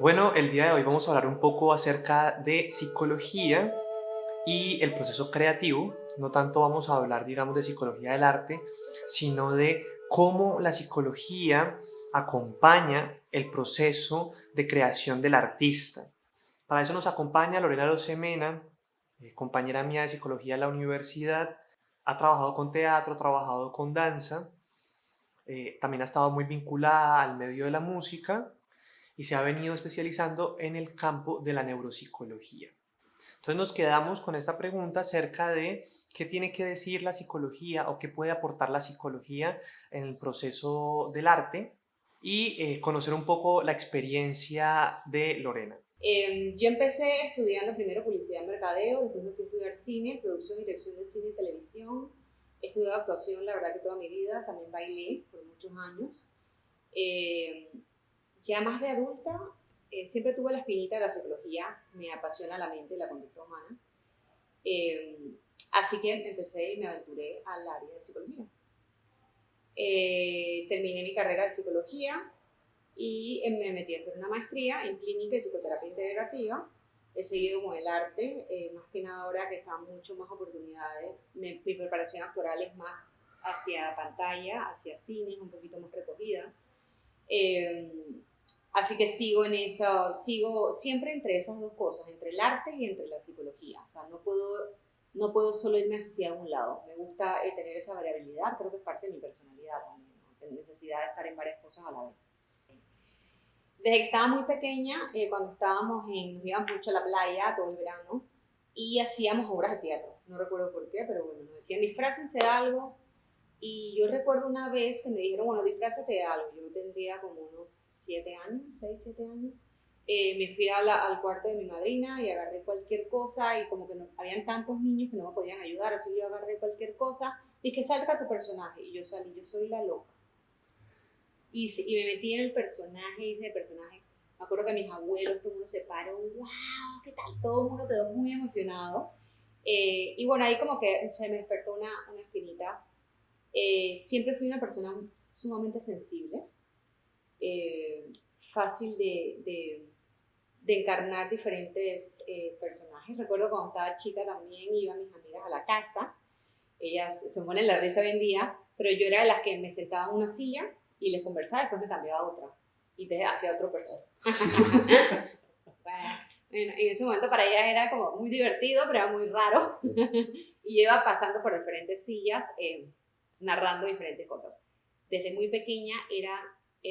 Bueno, el día de hoy vamos a hablar un poco acerca de psicología y el proceso creativo. No tanto vamos a hablar, digamos, de psicología del arte, sino de cómo la psicología acompaña el proceso de creación del artista. Para eso nos acompaña Lorena Rosemena, compañera mía de psicología en la universidad. Ha trabajado con teatro, ha trabajado con danza, también ha estado muy vinculada al medio de la música y se ha venido especializando en el campo de la neuropsicología. Entonces nos quedamos con esta pregunta acerca de qué tiene que decir la psicología o qué puede aportar la psicología en el proceso del arte y conocer un poco la experiencia de Lorena. Yo empecé estudiando primero publicidad y mercadeo, después me fui a estudiar cine, producción y dirección de cine y televisión. He estudiado actuación, la verdad que toda mi vida, también bailé por muchos años. Eh, ya más de adulta, siempre tuve la espinita de la psicología, me apasiona la mente y la conducta humana. Eh, Así que empecé y me aventuré al área de psicología. Terminé mi carrera de psicología y me metí a hacer una maestría en clínica y psicoterapia integrativa. He seguido con el arte, más que nada ahora que están mucho más oportunidades. Mi preparación actoral es más hacia pantalla, hacia cine, un poquito más recogida. Eh, Así que sigo en eso, sigo siempre entre esas dos cosas, entre el arte y entre la psicología. O sea, no puedo solo irme hacia un lado. Me gusta tener esa variabilidad, creo que es parte de mi personalidad también, ¿no? La necesidad de estar en varias cosas a la vez. Desde que estaba muy pequeña, cuando nos íbamos mucho a la playa todo el verano y hacíamos obras de teatro. No recuerdo por qué, pero bueno, nos decían disfrácense de algo. Y yo recuerdo una vez que me dijeron, bueno, disfrázate de algo. Yo tendría como unos 7 años, 6 7 años. Me fui al cuarto de mi madrina y agarré cualquier cosa y como que no, habían tantos niños que no me podían ayudar, así yo agarré cualquier cosa y que salga tu personaje. Y yo salí, yo soy la loca y me metí en el personaje, hice el personaje. Me acuerdo que mis abuelos, todo el mundo se paró, wow, ¿qué tal? Todo el mundo quedó muy emocionado. Y bueno, ahí como que se me despertó una espinita. Siempre fui una persona sumamente sensible, eh, fácil de encarnar diferentes personajes. Recuerdo cuando estaba chica también iba a mis amigas a la casa, ellas se ponen la risa hoy en día, pero yo era de las que me sentaba en una silla y les conversaba, después me cambiaba a otra y te hacía otra persona. Bueno, en ese momento para ellas era como muy divertido, pero era muy raro. Y yo iba pasando por diferentes sillas, narrando diferentes cosas. Desde muy pequeña era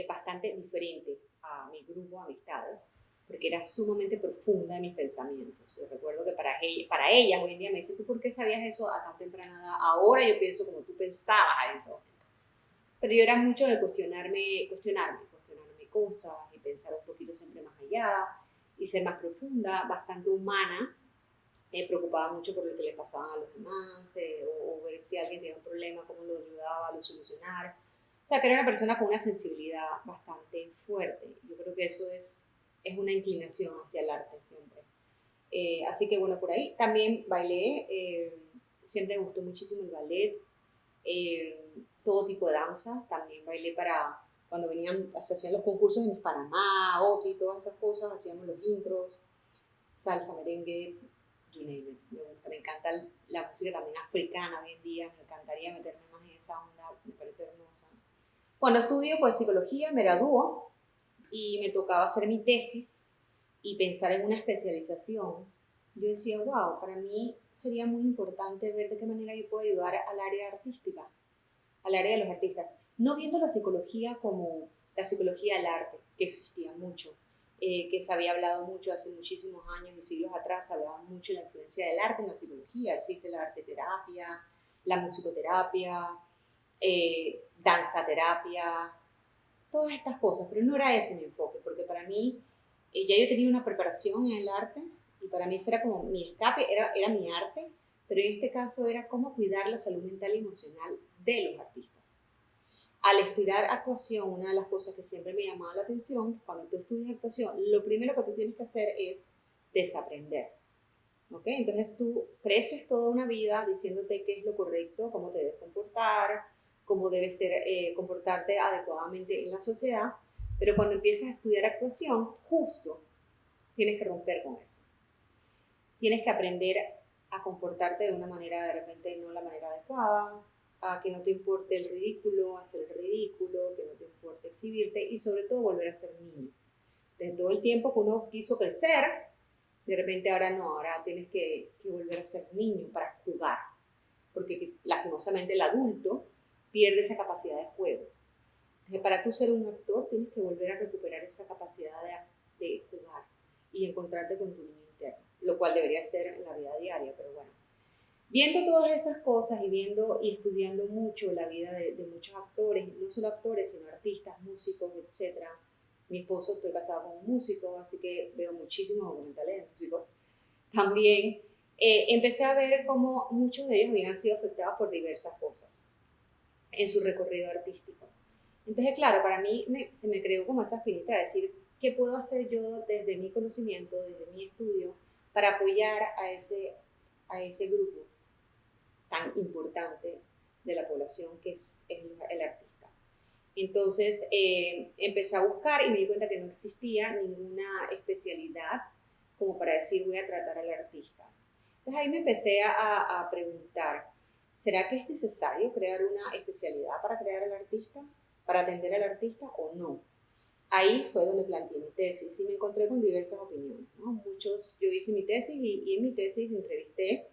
bastante diferente a mi grupo de amistades, porque era sumamente profunda en mis pensamientos. Yo recuerdo que para ellas hoy en día me dicen, ¿tú por qué sabías eso a tan temprana edad? Ahora yo pienso como tú pensabas en ese momento. Pero yo era mucho de cuestionarme cosas y pensar un poquito siempre más allá y ser más profunda, bastante humana. Me preocupaba mucho por lo que le pasaba a los demás o ver si alguien tenía un problema, cómo lo ayudaba a lo solucionar. O sea, que era una persona con una sensibilidad bastante fuerte. Yo creo que eso es una inclinación hacia el arte siempre. Así que bueno, por ahí también bailé, siempre me gustó muchísimo el ballet, eh, todo tipo de danzas, también bailé para cuando se hacían los concursos en Panamá, OTI, todas esas cosas, hacíamos los intros, salsa, merengue, you name it. Me gusta, me encanta la música también africana hoy en día, me encantaría meterme más en esa onda, me parece hermosa. Cuando estudio pues psicología, me graduó y me tocaba hacer mi tesis y pensar en una especialización, yo decía, wow, para mí sería muy importante ver de qué manera yo puedo ayudar al área artística, al área de los artistas, no viendo la psicología como la psicología del arte, que existía mucho, que se había hablado mucho hace muchísimos años y siglos atrás, se hablaba mucho de la influencia del arte en la psicología, existe la arte terapia, la musicoterapia, danza terapia, todas estas cosas, pero no era ese mi enfoque, porque para mí ya yo tenía una preparación en el arte y para mí ese era como mi escape, era mi arte, pero en este caso era cómo cuidar la salud mental y emocional de los artistas. Al estudiar actuación, una de las cosas que siempre me llamaba la atención, cuando tú estudias actuación, lo primero que tú tienes que hacer es desaprender. ¿Ok? Entonces tú creces toda una vida diciéndote qué es lo correcto, cómo te debes comportar, cómo debes comportarte adecuadamente en la sociedad, Pero cuando empiezas a estudiar actuación, justo tienes que romper con eso. Tienes que aprender a comportarte de una manera de repente no la manera adecuada, a que no te importe el ridículo, hacer el ridículo, que no te importe exhibirte y sobre todo volver a ser niño. Desde todo el tiempo que uno quiso crecer, de repente ahora no, ahora tienes que volver a ser niño para jugar, porque lastimosamente el adulto pierde esa capacidad de juego. Entonces, para tú ser un actor tienes que volver a recuperar esa capacidad de jugar y encontrarte con tu niño interno, lo cual debería ser en la vida diaria, pero bueno. Viendo todas esas cosas y viendo y estudiando mucho la vida de muchos actores, no solo actores, sino artistas, músicos, etc. Mi esposo, estoy casado con un músico, así que veo muchísimos documentales de músicos. También empecé a ver cómo muchos de ellos habían sido afectados por diversas cosas en su recorrido artístico. Entonces, claro, para mí se me creó como esa espinita de decir, ¿qué puedo hacer yo desde mi conocimiento, desde mi estudio, para apoyar a ese grupo tan importante de la población que es el artista? Entonces empecé a buscar y me di cuenta que no existía ninguna especialidad como para decir voy a tratar al artista. Entonces ahí me empecé a preguntar, ¿será que es necesario crear una especialidad para crear al artista, para atender al artista o no? Ahí fue donde planteé mi tesis y me encontré con diversas opiniones, ¿no? Yo hice mi tesis y en mi tesis entrevisté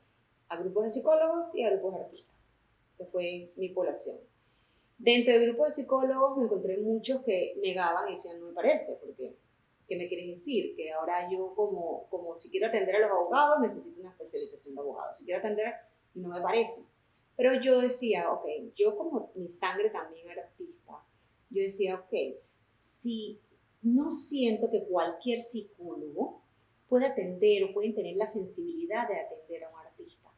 a grupos de psicólogos y a grupos de artistas. Esa fue mi población. Dentro del grupo de psicólogos me encontré muchos que negaban y decían, no me parece, porque ¿qué me quieres decir? Que ahora yo como si quiero atender a los abogados necesito una especialización de abogado, si quiero atender y no me parece. Pero yo decía, ok, yo como mi sangre también era artista, yo decía, ok, si no siento que cualquier psicólogo puede atender o puede tener la sensibilidad de atender a un artista.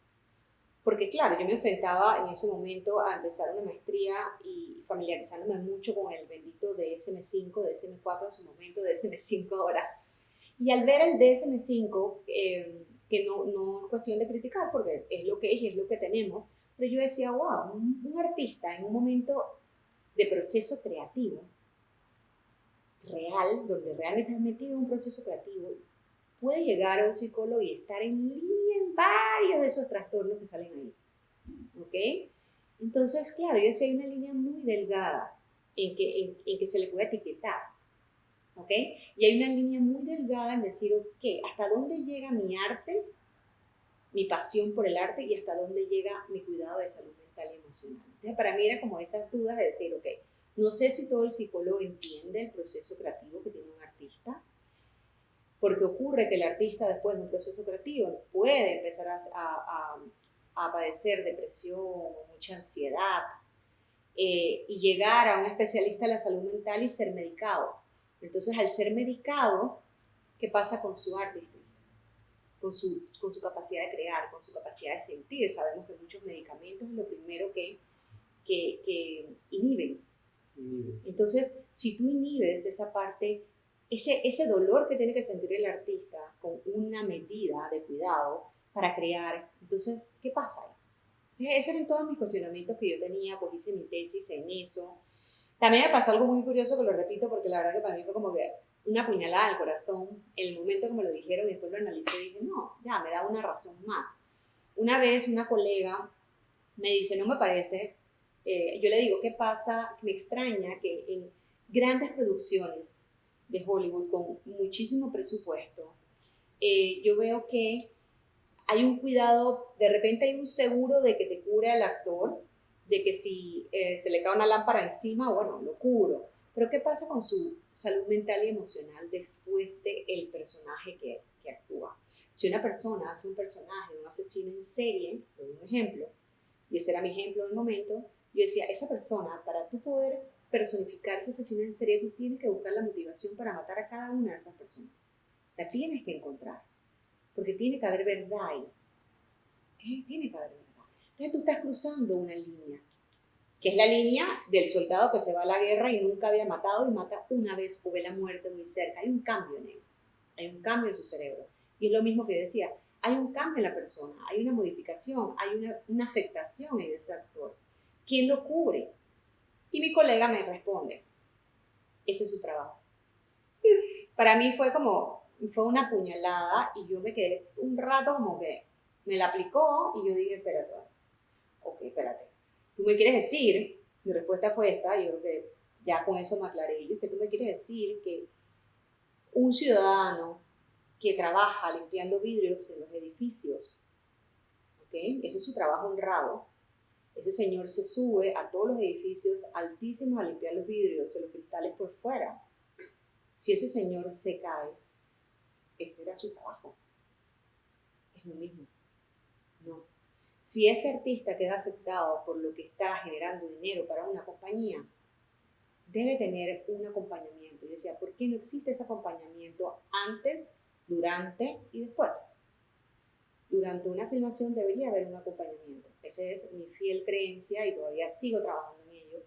Porque claro, yo me enfrentaba en ese momento a empezar una maestría y familiarizándome mucho con el bendito DSM-5, DSM-4 en su momento, DSM-5 ahora. Y al ver el DSM-5, que no es cuestión de criticar, porque es lo que es y es lo que tenemos, pero yo decía, wow, un artista en un momento de proceso creativo, real, donde realmente has metido un proceso creativo, puede llegar a un psicólogo y estar en línea en varios de esos trastornos que salen ahí. ¿Ok? Entonces, claro, yo sé, hay una línea muy delgada en que se le puede etiquetar. ¿Ok? Y hay una línea muy delgada en decir, ok, ¿hasta dónde llega mi arte, mi pasión por el arte y hasta dónde llega mi cuidado de salud mental y emocional? Entonces, para mí era como esas dudas de decir, ok, no sé si todo el psicólogo entiende el proceso creativo que tiene un artista, porque ocurre que el artista después de un proceso creativo puede empezar a padecer depresión o mucha ansiedad y llegar a un especialista de la salud mental y ser medicado. Entonces, al ser medicado, ¿qué pasa con su arte? Con su capacidad de crear, con su capacidad de sentir. Sabemos que muchos medicamentos es lo primero que inhiben. Entonces, si tú inhibes esa parte, ese dolor que tiene que sentir el artista con una medida de cuidado para crear, entonces, ¿qué pasa ahí? Entonces, esos eran todos mis cuestionamientos que yo tenía, pues hice mi tesis en eso. También me pasó algo muy curioso, que lo repito, porque la verdad que para mí fue como que una puñalada al corazón. En el momento que me lo dijeron y después lo analicé, dije, no, ya, me da una razón más. Una vez una colega me dice, no me parece, yo le digo, ¿qué pasa? Me extraña que en grandes producciones de Hollywood con muchísimo presupuesto, yo veo que hay un cuidado, de repente hay un seguro de que te cura el actor, de que si se le cae una lámpara encima, bueno, lo curo. Pero ¿qué pasa con su salud mental y emocional después del personaje que actúa? Si una persona hace un personaje de un asesino en serie, por un ejemplo, y ese era mi ejemplo del momento, yo decía, esa persona, para tú poder personificar ese asesino en serie, tú tienes que buscar la motivación para matar a cada una de esas personas. La tienes que encontrar, porque tiene que haber verdad ahí. Tiene que haber verdad. Entonces tú estás cruzando una línea, que es la línea del soldado que se va a la guerra y nunca había matado y mata una vez o ve la muerte muy cerca. Hay un cambio en él, hay un cambio en su cerebro. Y es lo mismo que decía, hay un cambio en la persona, hay una modificación, hay una afectación en ese actor. ¿Quién lo cubre? Y mi colega me responde, ese es su trabajo. Para mí fue una puñalada y yo me quedé un rato como que me la aplicó y yo dije, espérate, ok, espérate. Tú me quieres decir, mi respuesta fue esta, yo creo que ya con eso me aclaré, yo es que tú me quieres decir que un ciudadano que trabaja limpiando vidrios en los edificios, ¿ok? Ese es su trabajo honrado. Ese señor se sube a todos los edificios altísimos a limpiar los vidrios, los cristales por fuera. Si ese señor se cae, ese era su trabajo. Es lo mismo. No. Si ese artista queda afectado por lo que está generando dinero para una compañía, debe tener un acompañamiento. Yo decía, ¿por qué no existe ese acompañamiento antes, durante y después? Durante una filmación debería haber un acompañamiento. Esa es mi fiel creencia y todavía sigo trabajando en ello,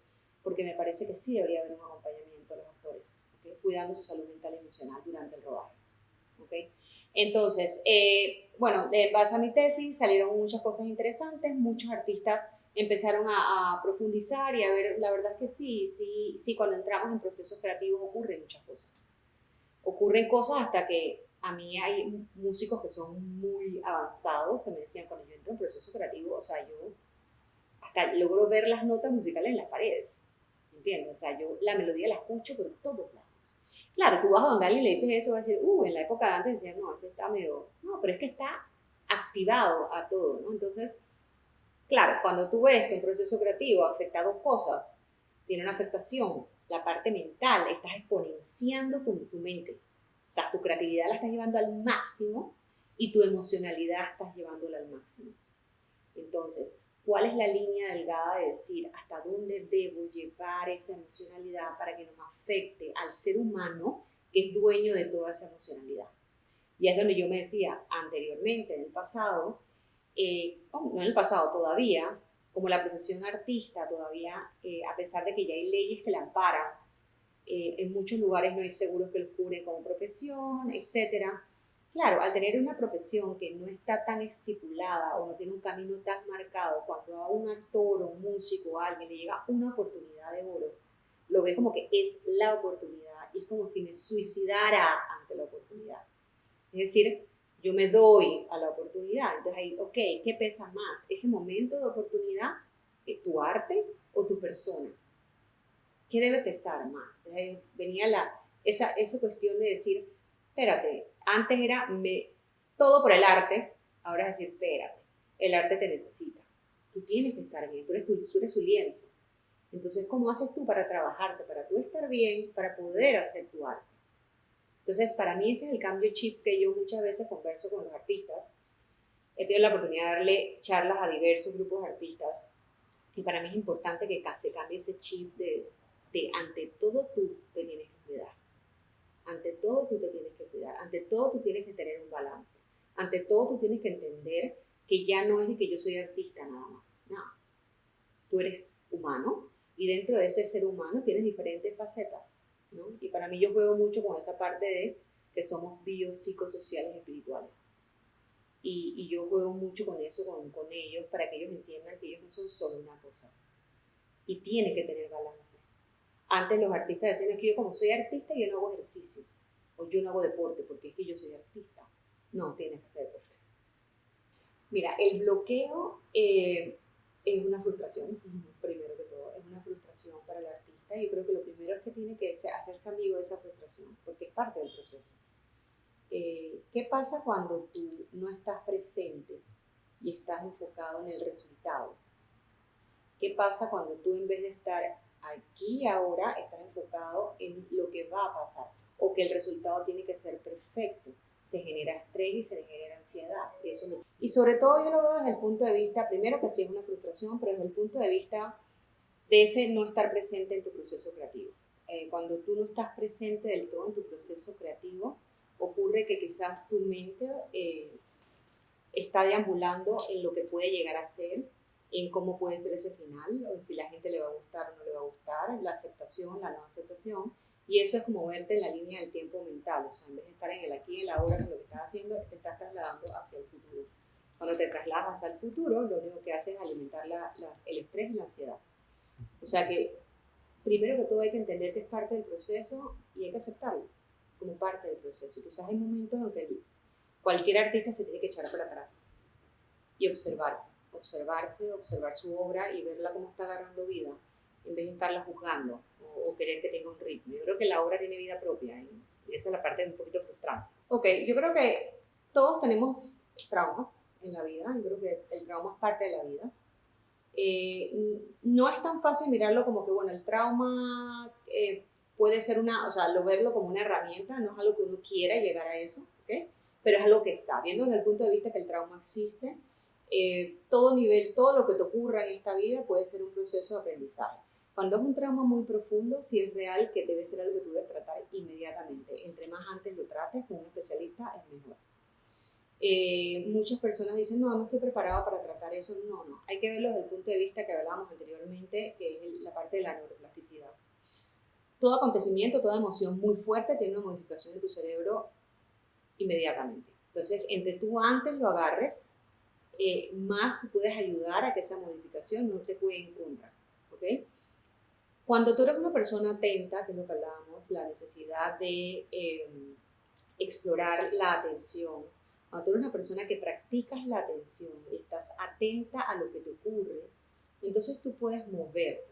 porque me parece que sí debería haber un acompañamiento a los actores, ¿okay? Cuidando su salud mental y emocional durante el rodaje. ¿Okay? Entonces, bueno, en base a mi tesis salieron muchas cosas interesantes, muchos artistas empezaron a profundizar y a ver, la verdad es que sí, cuando entramos en procesos creativos ocurren muchas cosas. Ocurren cosas hasta que a mí hay músicos que son muy avanzados que me decían, cuando yo entro en proceso creativo, o sea, yo hasta logro ver las notas musicales en las paredes, ¿entiendes? O sea, yo la melodía la escucho por todos lados. Claro, tú vas a donde alguien le dices eso, va a decir, en la época de antes decían, no, ese está medio, no, pero es que está activado a todo, ¿no? Entonces, claro, cuando tú ves que un proceso creativo afecta a dos cosas, tiene una afectación, la parte mental, estás exponenciando tu mente. O sea, tu creatividad la estás llevando al máximo y tu emocionalidad estás llevándola al máximo. Entonces, ¿cuál es la línea delgada de decir hasta dónde debo llevar esa emocionalidad para que no me afecte al ser humano que es dueño de toda esa emocionalidad? Y es donde yo me decía anteriormente, en el pasado, no en el pasado todavía, como la profesión artista todavía, a pesar de que ya hay leyes que la amparan, en muchos lugares no hay seguros que los cubren como profesión, etcétera. Claro, al tener una profesión que no está tan estipulada o no tiene un camino tan marcado, cuando a un actor o un músico o a alguien le llega una oportunidad de oro, lo ve como que es la oportunidad y es como si me suicidara ante la oportunidad. Es decir, yo me doy a la oportunidad. Entonces ahí, ok, ¿qué pesa más? ¿Ese momento de oportunidad, tu arte o tu persona? ¿Qué debe pesar más? Entonces venía esa cuestión de decir, espérate, antes era todo por el arte, ahora es decir, espérate, el arte te necesita. Tú tienes que estar bien, tú eres su lienzo. Entonces, ¿cómo haces tú para trabajarte, para tú estar bien, para poder hacer tu arte? Entonces, para mí ese es el cambio chip que yo muchas veces converso con los artistas. He tenido la oportunidad de darle charlas a diversos grupos de artistas y para mí es importante que se cambie ese chip de ante todo tú te tienes que cuidar. Ante todo tú te tienes que cuidar. Ante todo tú tienes que tener un balance. Ante todo tú tienes que entender que ya no es de que yo soy artista nada más. No. Tú eres humano y dentro de ese ser humano tienes diferentes facetas, ¿no? Y para mí yo juego mucho con esa parte de que somos biopsicosociales espirituales. Y yo juego mucho con eso, con ellos, para que ellos entiendan que ellos no son solo una cosa. Y tiene que tener balance. Antes los artistas decían, es que yo como soy artista, yo no hago ejercicios. O yo no hago deporte, porque es que yo soy artista. No, tienes que hacer deporte. Mira, el bloqueo es una frustración, primero que todo. Es una frustración para el artista. Y yo creo que lo primero es que tiene que hacerse amigo de esa frustración, porque es parte del proceso. ¿Qué pasa cuando tú no estás presente y estás enfocado en el resultado? ¿Qué pasa cuando tú en vez de estar aquí y ahora estás enfocado en lo que va a pasar o que el resultado tiene que ser perfecto? Se genera estrés y se genera ansiedad. Y sobre todo yo lo veo desde el punto de vista, primero que sí es una frustración, pero desde el punto de vista de ese no estar presente en tu proceso creativo. Cuando tú no estás presente del todo en tu proceso creativo, ocurre que quizás tu mente está deambulando en lo que puede llegar a ser, en cómo puede ser ese final, o en si la gente le va a gustar o no le va a gustar, la aceptación, la no aceptación, y eso es como verte en la línea del tiempo mental, o sea, en vez de estar en el aquí y en la hora con lo que estás haciendo, te estás trasladando hacia el futuro. Cuando te trasladas hacia el futuro, lo único que haces es alimentar el estrés y la ansiedad. O sea que, primero que todo hay que entender que es parte del proceso y hay que aceptarlo. como parte del proceso. Quizás hay momentos en que cualquier artista se tiene que echar para atrás y observar su obra y verla cómo está agarrando vida, en vez de estarla juzgando o querer que tenga un ritmo. Yo creo que la obra tiene vida propia y esa es la parte un poquito frustrante. Ok, yo creo que todos tenemos traumas en la vida, yo creo que el trauma es parte de la vida. No es tan fácil mirarlo como que, bueno, el trauma puede ser verlo como una herramienta, no es algo que uno quiera llegar a eso, ¿ok? Pero es algo que está, viendo desde el punto de vista que el trauma existe, todo lo que te ocurra en esta vida puede ser un proceso de aprendizaje. Cuando es un trauma muy profundo, sí es real que debe ser algo que tú debes tratar inmediatamente. Entre más antes lo trates con un especialista, es mejor. Muchas personas dicen, no estoy preparado para tratar eso. No, hay que verlo desde el punto de vista que hablábamos anteriormente, que es la parte de la neuroplasticidad. Todo acontecimiento, toda emoción muy fuerte tiene una modificación en tu cerebro inmediatamente. Entonces, entre tú antes lo agarres, más tú puedes ayudar a que esa modificación no te juegue en contra, ¿ok? Cuando tú eres una persona atenta, que es lo que hablábamos, la necesidad de explorar la atención, cuando tú eres una persona que practicas la atención y estás atenta a lo que te ocurre, entonces tú puedes moverte.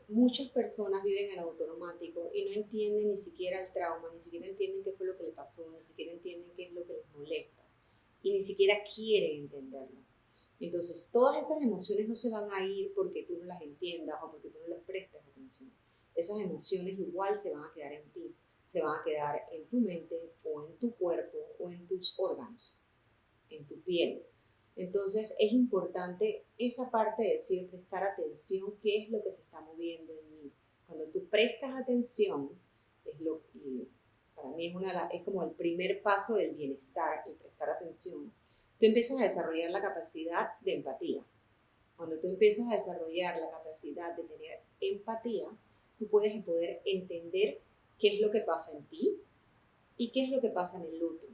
Muchas personas viven en automático y no entienden ni siquiera el trauma, ni siquiera entienden qué fue lo que le pasó, ni siquiera entienden qué es lo que les molesta y ni siquiera quieren entenderlo. Entonces, todas esas emociones no se van a ir porque tú no las entiendas o porque tú no les prestes atención. Esas emociones igual se van a quedar en ti, se van a quedar en tu mente o en tu cuerpo o en tus órganos, en tu piel. Entonces, es importante esa parte de decir, prestar atención, qué es lo que se está moviendo en mí. Cuando tú prestas atención, y para mí es como el primer paso del bienestar, el prestar atención. Tú empiezas a desarrollar la capacidad de empatía. Cuando tú empiezas a desarrollar la capacidad de tener empatía, tú puedes poder entender qué es lo que pasa en ti y qué es lo que pasa en el otro.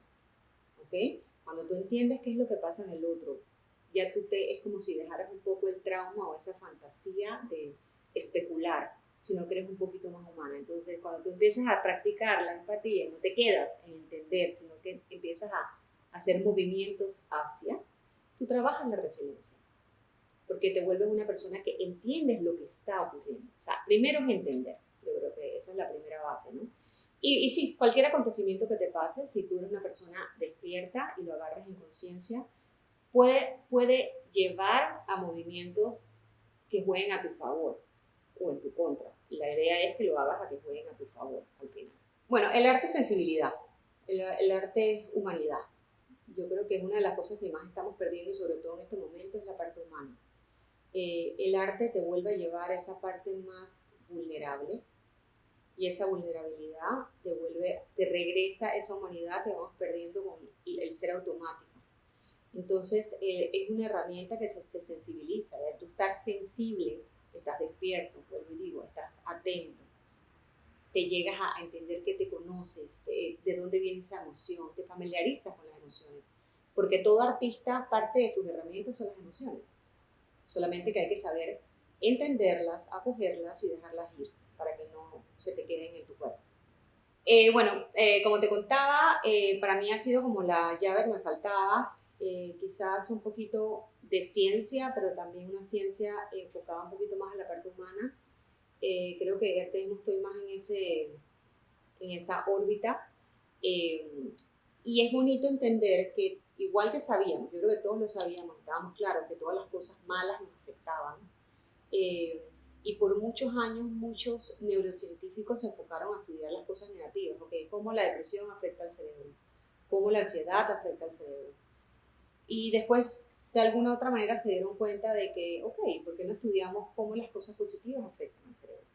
¿Ok? Cuando tú entiendes qué es lo que pasa en el otro, ya es como si dejaras un poco el trauma o esa fantasía de especular, sino que eres un poquito más humana. Entonces, cuando tú empiezas a practicar la empatía, no te quedas en entender, sino que empiezas a hacer movimientos hacia, tú trabajas la resiliencia, porque te vuelves una persona que entiendes lo que está ocurriendo. O sea, primero es entender, yo creo que esa es la primera base, ¿no? Y sí, cualquier acontecimiento que te pase, si tú eres una persona despierta y lo agarras en conciencia, puede llevar a movimientos que jueguen a tu favor o en tu contra. Y la idea es que lo hagas a que jueguen a tu favor al final. Bueno, el arte es sensibilidad, el arte es humanidad. Yo creo que es una de las cosas que más estamos perdiendo, sobre todo en este momento, es la parte humana. El arte te vuelve a llevar a esa parte más vulnerable y esa vulnerabilidad te regresa esa humanidad que vamos perdiendo con el ser automático. Entonces, es una herramienta que te sensibiliza. Tú estás sensible, estás despierto, vuelvo y digo, estás atento, te llegas a entender que te conoces, de dónde viene esa emoción, te familiarizas con las emociones. Porque todo artista, parte de sus herramientas son las emociones. Solamente que hay que saber entenderlas, acogerlas y dejarlas ir para que no se te queden en tu cuerpo. Como te contaba, para mí ha sido como la llave que me faltaba, quizás un poquito de ciencia, pero también una ciencia enfocada un poquito más a la parte humana. Creo que ahorita mismo estoy más en esa órbita. Y es bonito entender que, igual que sabíamos, yo creo que todos lo sabíamos, estábamos claros que todas las cosas malas nos afectaban. Y por muchos años muchos neurocientíficos se enfocaron a estudiar las cosas negativas, ¿okay? Cómo la depresión afecta al cerebro, cómo la ansiedad afecta al cerebro. Y después, de alguna u otra manera, se dieron cuenta de que, ¿por qué no estudiamos cómo las cosas positivas afectan al cerebro?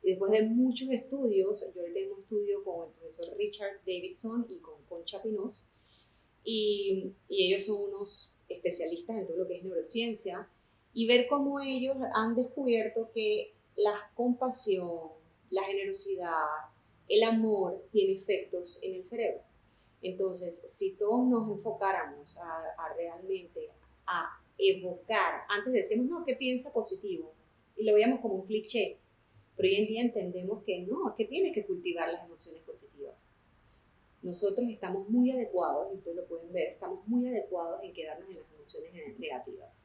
Y después de muchos estudios, yo ahorita tengo un estudio con el profesor Richard Davidson y con Concha Pinos, y ellos son unos especialistas en todo lo que es neurociencia, y ver cómo ellos han descubierto que la compasión, la generosidad, el amor tiene efectos en el cerebro. Entonces, si todos nos enfocáramos a realmente a evocar, antes decíamos, no, que piensa positivo, y lo veíamos como un cliché, pero hoy en día entendemos que no, que tienes que cultivar las emociones positivas. nosotros estamos muy adecuados, y ustedes lo pueden ver, estamos muy adecuados en quedarnos en las emociones negativas.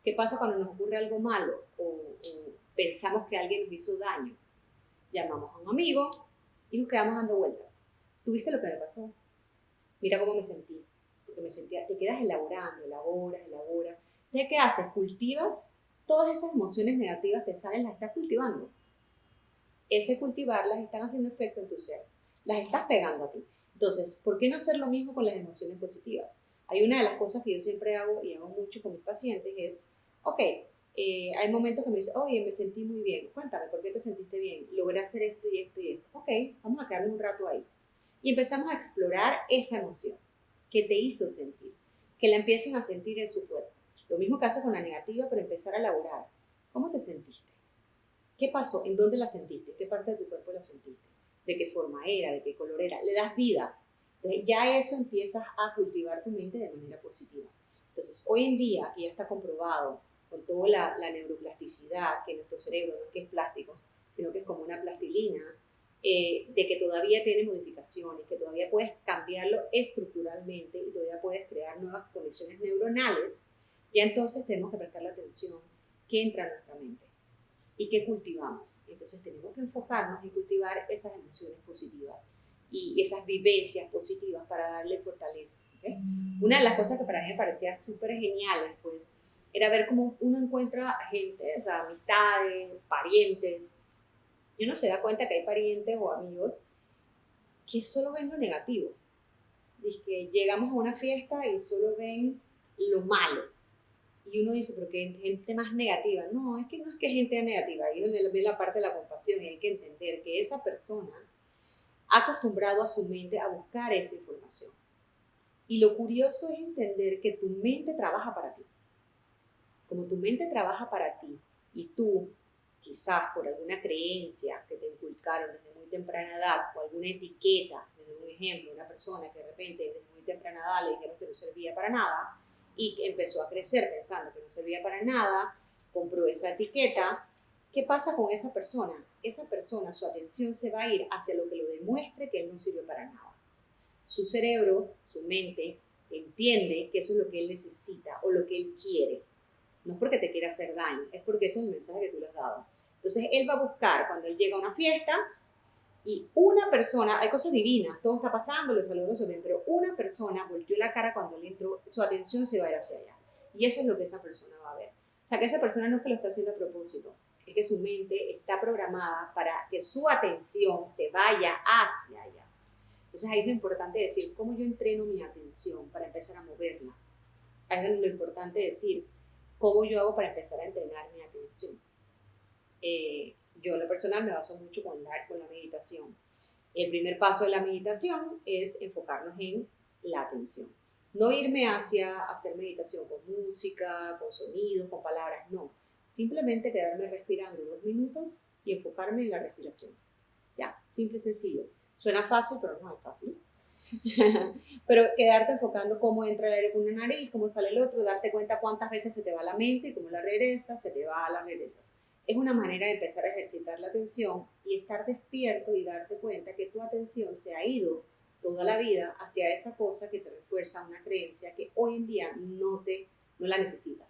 ¿Qué pasa cuando nos ocurre algo malo o pensamos que alguien nos hizo daño? Llamamos a un amigo y nos quedamos dando vueltas. ¿Tuviste lo que me pasó? Mira cómo me sentí. Porque me sentía, te quedas elaborando, elaboras. Entonces, ¿qué haces? Cultivas todas esas emociones negativas que salen, las estás cultivando. Ese cultivarlas están haciendo efecto en tu ser. Las estás pegando a ti. Entonces, ¿por qué no hacer lo mismo con las emociones positivas? Hay una de las cosas que yo siempre hago y hago mucho con mis pacientes es, ok, hay momentos que me dicen, oye, me sentí muy bien. Cuéntame, ¿por qué te sentiste bien? Logré hacer esto y esto y esto. Ok, vamos a quedarnos un rato ahí. Y empezamos a explorar esa emoción que te hizo sentir, que la empiecen a sentir en su cuerpo. Lo mismo que hace con la negativa, pero empezar a elaborar. ¿Cómo te sentiste? ¿Qué pasó? ¿En dónde la sentiste? ¿Qué parte de tu cuerpo la sentiste? ¿De qué forma era? ¿De qué color era? Le das vida. Entonces ya eso empiezas a cultivar tu mente de manera positiva. Entonces hoy en día, y ya está comprobado con toda la neuroplasticidad, que nuestro cerebro no es que es plástico, sino que es como una plastilina, de que todavía tiene modificaciones, que todavía puedes cambiarlo estructuralmente y todavía puedes crear nuevas conexiones neuronales, ya entonces tenemos que prestar la atención que entra en nuestra mente y qué cultivamos. Entonces tenemos que enfocarnos en cultivar esas emociones positivas y esas vivencias positivas para darle fortaleza. ¿Okay? Una de las cosas que para mí me parecía súper genial pues, era ver cómo uno encuentra gente, o sea, amistades, parientes, y uno se da cuenta que hay parientes o amigos que solo ven lo negativo. Y que llegamos a una fiesta y solo ven lo malo. Y uno dice, pero que gente más negativa. No, es que no es que gente negativa. Ahí ve la parte de la compasión y hay que entender que esa persona ha acostumbrado a su mente a buscar esa información. Y lo curioso es entender que tu mente trabaja para ti. Como tu mente trabaja para ti y tú, quizás por alguna creencia que te inculcaron desde muy temprana edad o alguna etiqueta, desde un ejemplo, una persona que de repente desde muy temprana edad le dijeron que no servía para nada y que empezó a crecer pensando que no servía para nada, compró esa etiqueta, ¿qué pasa con esa persona? Esa persona, su atención se va a ir hacia lo que lo demuestre que él no sirve para nada. Su cerebro, su mente, entiende que eso es lo que él necesita o lo que él quiere. No es porque te quiera hacer daño, es porque ese es el mensaje que tú le has dado. Entonces él va a buscar cuando él llega a una fiesta y una persona, hay cosas divinas, todo está pasando, le saludó súper bien, pero una persona volteó la cara cuando él entró, su atención se va a ir hacia allá. Y eso es lo que esa persona va a ver. O sea, que esa persona no es que lo está haciendo a propósito, es que su mente está programada para que su atención se vaya hacia allá. Entonces ahí es lo importante decir, ¿cómo yo entreno mi atención para empezar a moverla? Ahí es lo importante decir, ¿cómo yo hago para empezar a entrenar mi atención? Yo en lo personal me baso mucho con la meditación. El primer paso de la meditación es enfocarnos en la atención. No irme hacia hacer meditación con música, con sonidos, con palabras, no. Simplemente quedarme respirando 2 minutos y enfocarme en la respiración. Ya, simple y sencillo. Suena fácil, pero no es fácil. Pero quedarte enfocando cómo entra el aire por una nariz, cómo sale el otro, darte cuenta cuántas veces se te va la mente y cómo la regresas, se te va, la regresas. Es una manera de empezar a ejercitar la atención y estar despierto y darte cuenta que tu atención se ha ido toda la vida hacia esa cosa que te refuerza una creencia que hoy en día no la necesitas.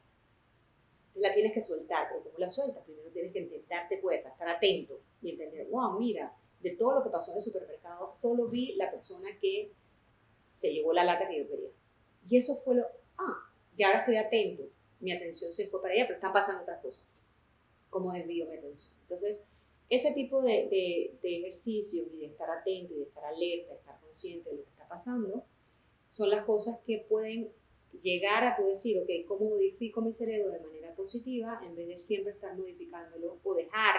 La tienes que soltar, pero ¿cómo la sueltas? Primero tienes que darte cuenta, estar atento y entender, wow, mira, de todo lo que pasó en el supermercado, solo vi la persona que se llevó la lata que yo quería. Y eso fue ya ahora estoy atento, mi atención se fue para allá, pero están pasando otras cosas. ¿Cómo desvío mi atención? Entonces, ese tipo de ejercicios y de estar atento y de estar alerta, de estar consciente de lo que está pasando, son las cosas que pueden llegar a tú decir, ok, ¿cómo modifico mi cerebro de manera positiva en vez de siempre estar modificándolo o dejar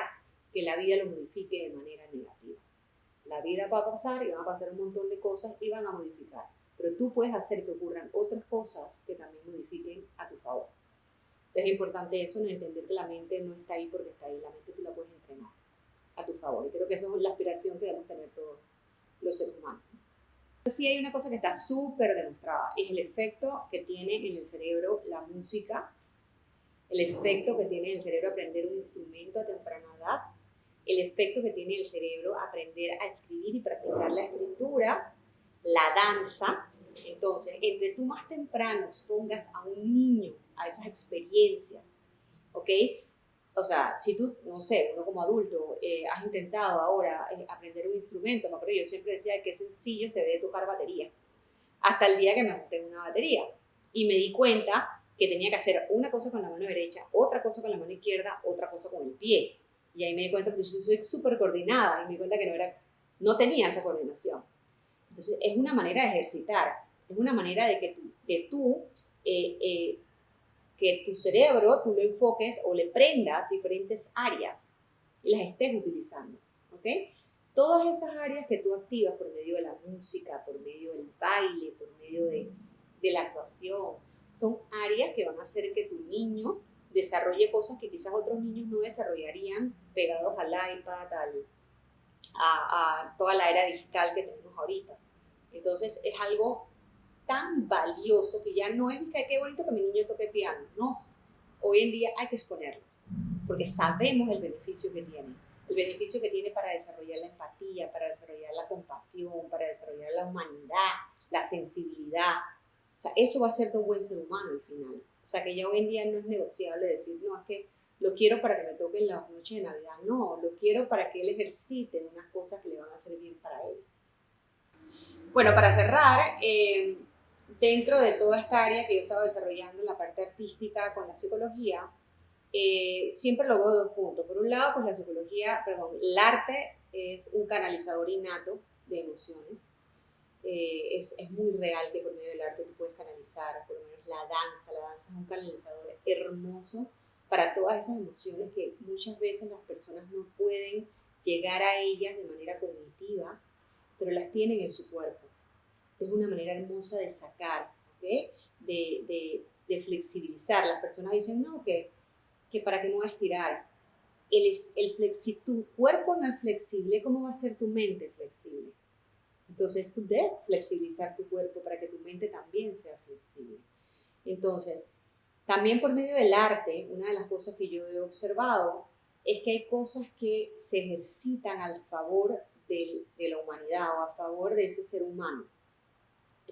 que la vida lo modifique de manera negativa? La vida va a pasar y van a pasar un montón de cosas y van a modificar, pero tú puedes hacer que ocurran otras cosas que también modifiquen a tu favor. Es importante eso, no entender que la mente no está ahí porque está ahí, la mente tú la puedes entrenar a tu favor. Y creo que esa es la aspiración que debemos tener todos los seres humanos. Pero sí hay una cosa que está súper demostrada, es el efecto que tiene en el cerebro la música, el efecto que tiene en el cerebro aprender un instrumento a temprana edad, el efecto que tiene el cerebro aprender a escribir y practicar la escritura, la danza. Entonces, entre tú más temprano expongas a un niño a esas experiencias, ¿ok? O sea, si tú, no sé, uno como adulto has intentado ahora aprender un instrumento, ¿no? Pero yo siempre decía que sencillo se ve tocar batería, hasta el día que me monté en una batería y me di cuenta que tenía que hacer una cosa con la mano derecha, otra cosa con la mano izquierda, otra cosa con el pie. Y ahí me di cuenta que yo soy súper coordinada y me di cuenta que no tenía esa coordinación. Entonces, es una manera de ejercitar, es una manera de eh, eh, que tu cerebro, tú lo enfoques o le prendas diferentes áreas y las estés utilizando, ¿ok? Todas esas áreas que tú activas por medio de la música, por medio del baile, por medio de la actuación, son áreas que van a hacer que tu niño desarrolle cosas que quizás otros niños no desarrollarían pegados al iPad, a toda la era digital que tenemos ahorita. Entonces es algo tan valioso que ya no es que qué bonito que mi niño toque piano, no. Hoy en día hay que exponerlos, porque sabemos el beneficio que tiene para desarrollar la empatía, para desarrollar la compasión, para desarrollar la humanidad, la sensibilidad. O sea, eso va a ser de un buen ser humano al final. O sea, que ya hoy en día no es negociable decir, no, es que lo quiero para que me toquen las noches de Navidad. No, lo quiero para que él ejercite unas cosas que le van a hacer bien para él. Bueno, para cerrar, dentro de toda esta área que yo estaba desarrollando en la parte artística con la psicología, siempre lo veo de dos puntos. Por un lado, pues el arte es un canalizador innato de emociones. Es muy real que por medio del arte tú puedes canalizar, por lo menos la danza es un canalizador hermoso para todas esas emociones que muchas veces las personas no pueden llegar a ellas de manera cognitiva, pero las tienen en su cuerpo. Es una manera hermosa de sacar, ¿ok? De flexibilizar. Las personas dicen, no, que para qué me voy a estirar. Tu cuerpo no es flexible, ¿cómo va a ser tu mente flexible? Entonces tú debes flexibilizar tu cuerpo para que tu mente también sea flexible. Entonces, también por medio del arte, una de las cosas que yo he observado es que hay cosas que se ejercitan al favor de la humanidad o a favor de ese ser humano.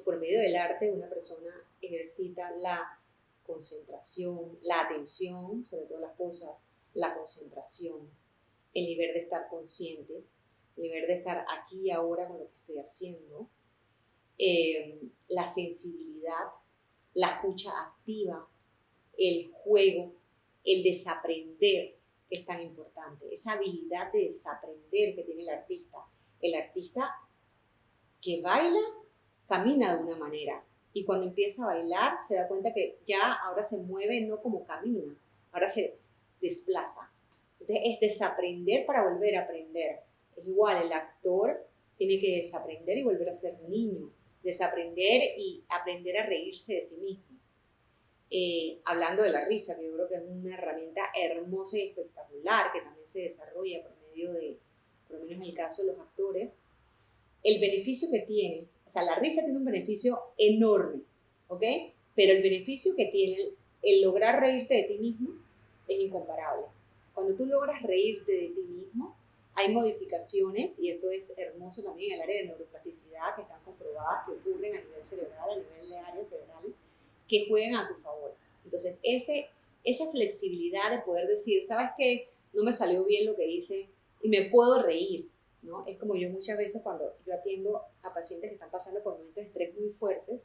Por medio del arte una persona ejercita la concentración, la atención, sobre todas las cosas, la concentración, el nivel de estar consciente, el nivel de estar aquí y ahora con lo que estoy haciendo, la sensibilidad, la escucha activa, el juego, el desaprender, que es tan importante, esa habilidad de desaprender que tiene el artista. El artista que baila camina de una manera y cuando empieza a bailar se da cuenta que ya ahora se mueve no como camina, ahora se desplaza. Entonces es desaprender para volver a aprender. Es igual, el actor tiene que desaprender y volver a ser niño, desaprender y aprender a reírse de sí mismo. Hablando de la risa, que yo creo que es una herramienta hermosa y espectacular que también se desarrolla por medio de, por lo menos en el caso de los actores, el beneficio que tiene, o sea, la risa tiene un beneficio enorme, ¿ok? Pero el beneficio que tiene el lograr reírte de ti mismo es incomparable. Cuando tú logras reírte de ti mismo, hay modificaciones, y eso es hermoso también en el área de neuroplasticidad, que están comprobadas, que ocurren a nivel cerebral, a nivel de áreas cerebrales, que juegan a tu favor. Entonces, esa flexibilidad de poder decir, ¿sabes qué? No me salió bien lo que hice y me puedo reír, ¿no? Es como yo muchas veces cuando yo atiendo a pacientes que están pasando por momentos de estrés muy fuertes,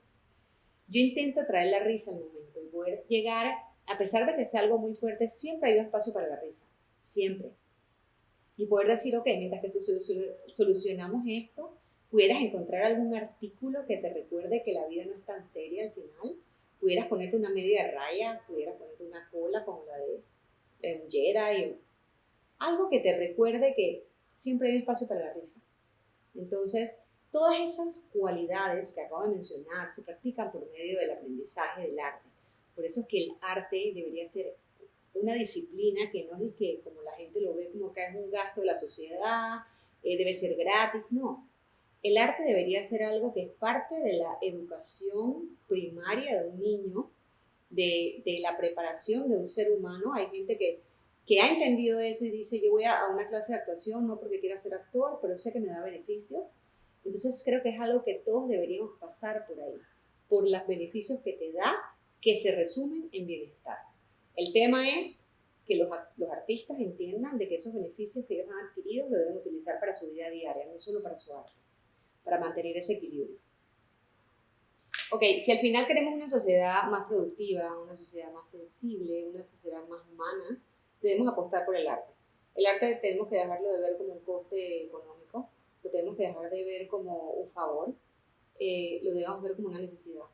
yo intento traer la risa al momento y poder llegar, a pesar de que sea algo muy fuerte, siempre hay un espacio para la risa, siempre. Y poder decir, ok, mientras que solucionamos esto, pudieras encontrar algún artículo que te recuerde que la vida no es tan seria al final, pudieras ponerte una media raya, pudieras ponerte una cola como la de un Jedi, algo que te recuerde que siempre hay espacio para la risa. Entonces, todas esas cualidades que acabo de mencionar se practican por medio del aprendizaje del arte. Por eso es que el arte debería ser una disciplina que no es que como la gente lo ve como que es un gasto de la sociedad, debe ser gratis, no. El arte debería ser algo que es parte de la educación primaria de un niño, de la preparación de un ser humano. Hay gente que ha entendido eso y dice, yo voy a una clase de actuación no porque quiera ser actor, pero sé que me da beneficios. Entonces creo que es algo que todos deberíamos pasar por ahí, por los beneficios que te da, que se resumen en bienestar. El tema es que los artistas entiendan de que esos beneficios que ellos han adquirido lo deben utilizar para su vida diaria, no solo para su arte, para mantener ese equilibrio. Ok, si al final queremos una sociedad más productiva, una sociedad más sensible, una sociedad más humana, debemos apostar por el arte. El arte tenemos que dejarlo de ver como un coste económico, lo tenemos que dejar de ver como un favor, lo debemos ver como una necesidad.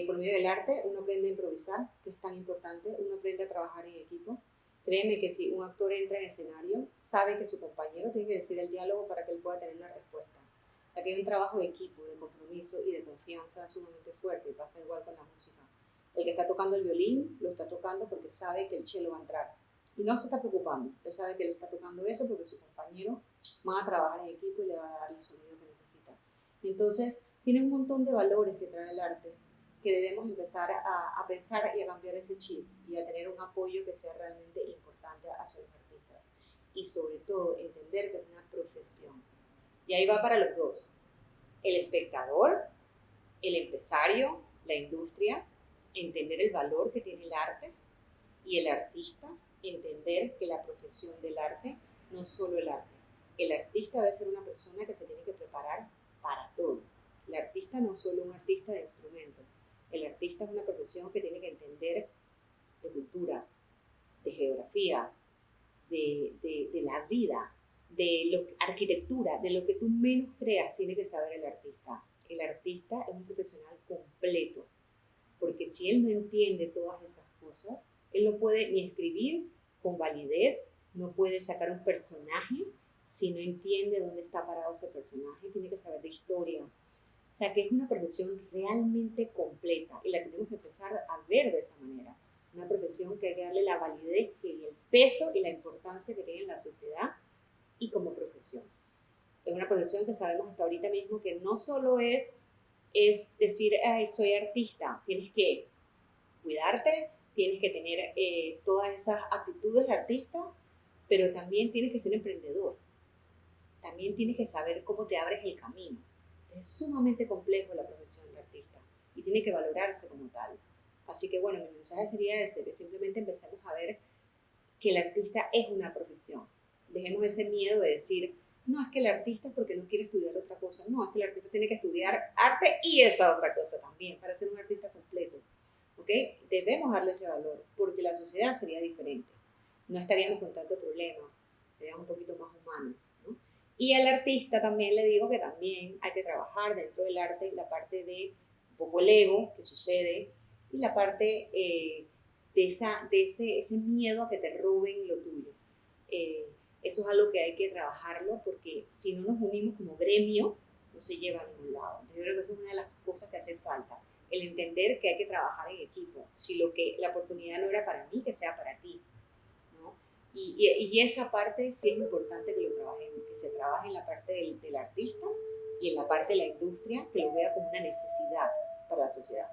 Por medio del arte uno aprende a improvisar, que es tan importante, uno aprende a trabajar en equipo. Créeme que si un actor entra en escenario, sabe que su compañero tiene que decir el diálogo para que él pueda tener una respuesta. O sea, que hay un trabajo de equipo, de compromiso y de confianza sumamente fuerte, y pasa igual con la música. El que está tocando el violín, lo está tocando porque sabe que el cello va a entrar. Y no se está preocupando, él sabe que él está tocando eso porque su compañero va a trabajar en equipo y le va a dar el sonido que necesita. Entonces, tiene un montón de valores que trae el arte, que debemos empezar a pensar y a cambiar ese chip y a tener un apoyo que sea realmente importante hacia los artistas. Y sobre todo, entender que es una profesión. Y ahí va para los dos. El espectador, el empresario, la industria, entender el valor que tiene el arte, y el artista, entender que la profesión del arte no es solo el arte. El artista debe ser una persona que se tiene que preparar para todo. El artista no es solo un artista de instrumento. El artista es una profesión que tiene que entender de cultura, de geografía, de la vida, arquitectura, de lo que tú menos creas, tiene que saber el artista. El artista es un profesional completo, porque si él no entiende todas esas cosas, él no puede ni escribir con validez, no puede sacar un personaje si no entiende dónde está parado ese personaje, tiene que saber de historia. O sea, que es una profesión realmente completa y la tenemos que empezar a ver de esa manera. Una profesión que hay que darle la validez y el peso y la importancia que tiene en la sociedad y como profesión. Es una profesión que sabemos hasta ahorita mismo que no solo es decir, ay, soy artista, tienes que cuidarte, tienes que tener todas esas actitudes de artista, pero también tienes que ser emprendedor, también tienes que saber cómo te abres el camino. Es sumamente complejo la profesión de artista y tiene que valorarse como tal. Así que bueno, mi mensaje sería ese, que simplemente empecemos a ver que el artista es una profesión. Dejemos ese miedo de decir, no, es que el artista es porque no quiere estudiar otra cosa. No, es que el artista tiene que estudiar arte y esa otra cosa también para ser un artista completo. ¿Ok? Debemos darle ese valor porque la sociedad sería diferente. No estaríamos con tanto problema, seríamos un poquito más humanos, ¿no? Y al artista también le digo que también hay que trabajar dentro del arte la parte de un poco el ego que sucede y la parte de ese miedo a que te roben lo tuyo. Eso es algo que hay que trabajarlo porque si no nos unimos como gremio, no se lleva a ningún lado. Yo creo que eso es una de las cosas que hace falta, el entender que hay que trabajar en equipo. Si la oportunidad no era para mí, que sea para ti, ¿no? Y esa parte sí es importante que lo trabajemos, que se trabaje en la parte del artista y en la parte de la industria, que lo vea como una necesidad para la sociedad.